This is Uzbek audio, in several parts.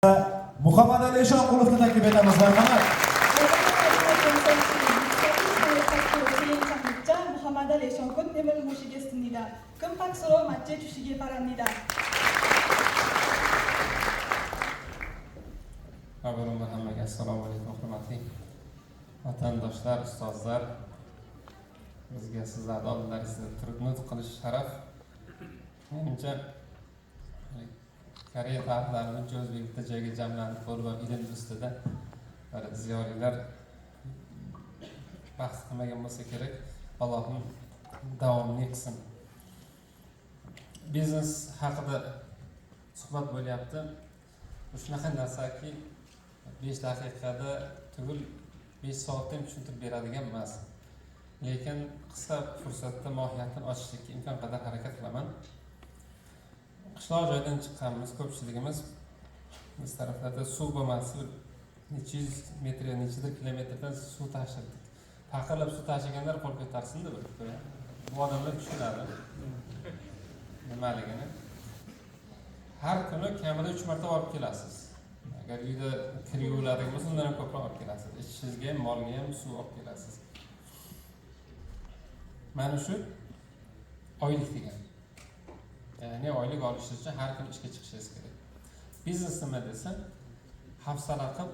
Muhammad Ali Eshonqulovni taklif etamiz. Marhamat. 무하마드 레션군님을 모시겠습니다. 큰 박수로 맞이해 주시기 바랍니다. Avvalambor hammaga assalomu alaykum, hurmatli vatandoshlar, ustozlar. Bizga sizlarni oldinlaringizda turib nutq qilish sharaf. Menimcha Koreya tarixlarini buncha o'zbek bitta joyga jamlanib bo'lib ilm ustida ziyolilar bahs qilmagan bo'lsa kerak. Allohim davomli qilsin. Biznes haqida suhbat bo'lyapti. Shunaqa narsaki 5 daqiqada tugul 5 soatda ham tushuntirib beradigan emas. Lekin qisqa fursatda mohiyatini ochishga imkon qadar harakat qilaman. Qishloq joydan chiqqanmiz, ko'pchiligimiz biz taraflarda suv bo'lmasi necha yuz metr, nechadir kilometrdan suv tashirdik. Faqirlab suv tashiganlar qo'l ko'tarsin deb bu odamlar tushunadi nimaligini. Har kuni kamida 3 marta olib kelasiz. Agar uyda kir yuviladigan bo'lsa, undan ham ko'proq olib kelasiz. Ishingizga ham, molga ham suv olib kelasiz. Mana shu oylik degan. Ya'ni oylik olish uchun har kuni ishga chiqishingiz kerak. Biznes nima desam, hafsala qilib,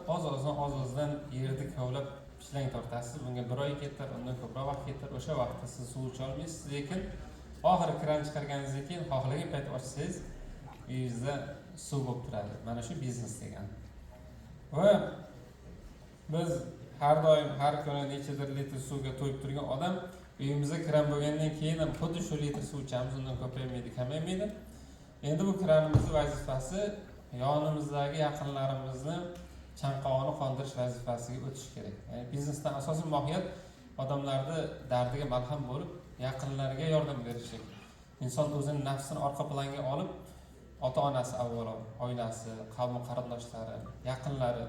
oz-ozdan yerni kovlab ishlang tortasiz. Bunga 1 oy ketar, undan ko'proq vaqt ketar. O'sha vaqtda siz suv icha olmaysiz, lekin oxiri kran chiqarganingizdan keyin xohlagan payt ochsangiz, uyingizda suv bo'lib turadi. Mana shu biznes degan. Va biz har doim har kuni nechadir litr suvga to'yib turgan odam uyimizga kran bo'lgandan keyin ham xuddi shu litr suv ichamiz, undan ko'paymaydi, kamaymaydi. Endi bu kranimizning vazifasi yonimizdagi yaqinlarimizni chanqog'ini qondirish vazifasiga o'tish kerak. Ya'ni biznesdan asosiy mohiyat odamlarning dardiga malham bo'lib, yaqinlariga yordam berishlik. Inson o'zining nafsini orqa planga olib, ota-onasi avvalo, oilasi, qavm qarindoshlari, yaqinlari,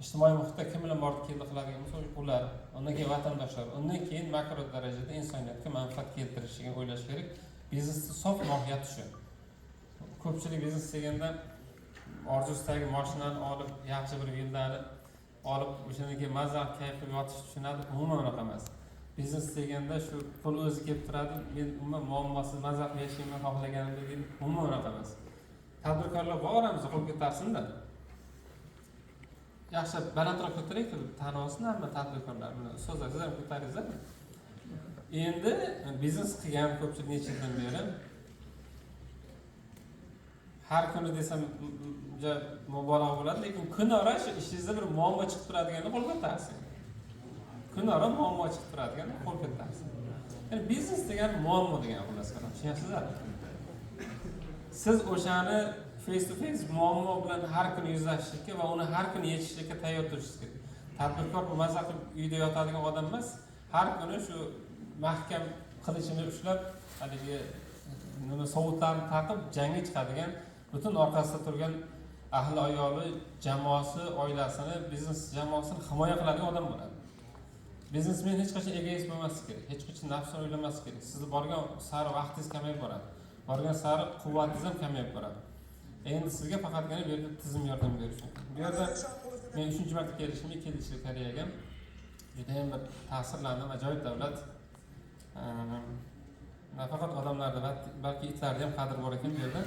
ijtimoiy muhitda kim bilan borib keldi qiladigan bo'lsa, ular, undan keyin vatandoshlar, undan keyin makro darajada insoniyatga manfaat keltirishini o'ylash kerak. Biznesning sof mohiyati shu. Ko'pchilik biznes deganda orzusidagi mashinani olib, yaxshi bir villani olib, o'shandan keyin mazza kayfga yotish tushunadi. Umuman unaqa emas. Biznes deganda shu pul o'zi kelib turadi. Men umuman muammosiz mazza qilib yashayman xohlaganimdek, umuman unaqa emas. Tadbirkorlar boramiz, qo'l ko'tarsin-da. Yaxshi balandroq ko'taraylik, tan olsin hamma tadbirkorlar. So'zlar siz ham ko'taringizlar. Endi biznes qilgan ko'pchilik necha yildan beri har kuni desam mubolag'a bo'ladi, lekin kunora shu ishingizda bir muammo chiqib turadiganini qo'l ko'tarsin. Kunora muammo chiqib turadiganini qo'l ko'tarsin. Ya'ni biznes degan muammo degan xulosa. Tushunyapsizlarmi? Siz o'shani face to face muammo bilan har kuni yuzlashishga va uni har kuni yechishga tayyor turishingiz kerak. Tadbirkor bu mazza qilib uyda yotadigan odam emas. Har kuni shu mahkam qilichini ushlab, haligi nima sovutlarni taqib jangga chiqadigan, butun orqasida turgan ahli ayoli, jamoasi, oilasini, biznes jamoasini himoya qiladigan odam bo'ladi. Biznesmen hech qachon egoist bo'lmasligi kerak. Hech qachon nafsini o'ylamasligi kerak. Sizni borgan sari vaqtingiz kamayib boradi. Borgan sari quvvatingiz ham kamayib boradi. Endi sizga faqatgina bu yerda tizim yordam berishi mumkin. Bu yerda men 3-marta kelishim, 2 yil Koreyaga. Juda ham bir ta'sirlandim, ajoyib davlat. Nafaqat odamlarda, balki itlarda ham qadr bor ekan bu yerda.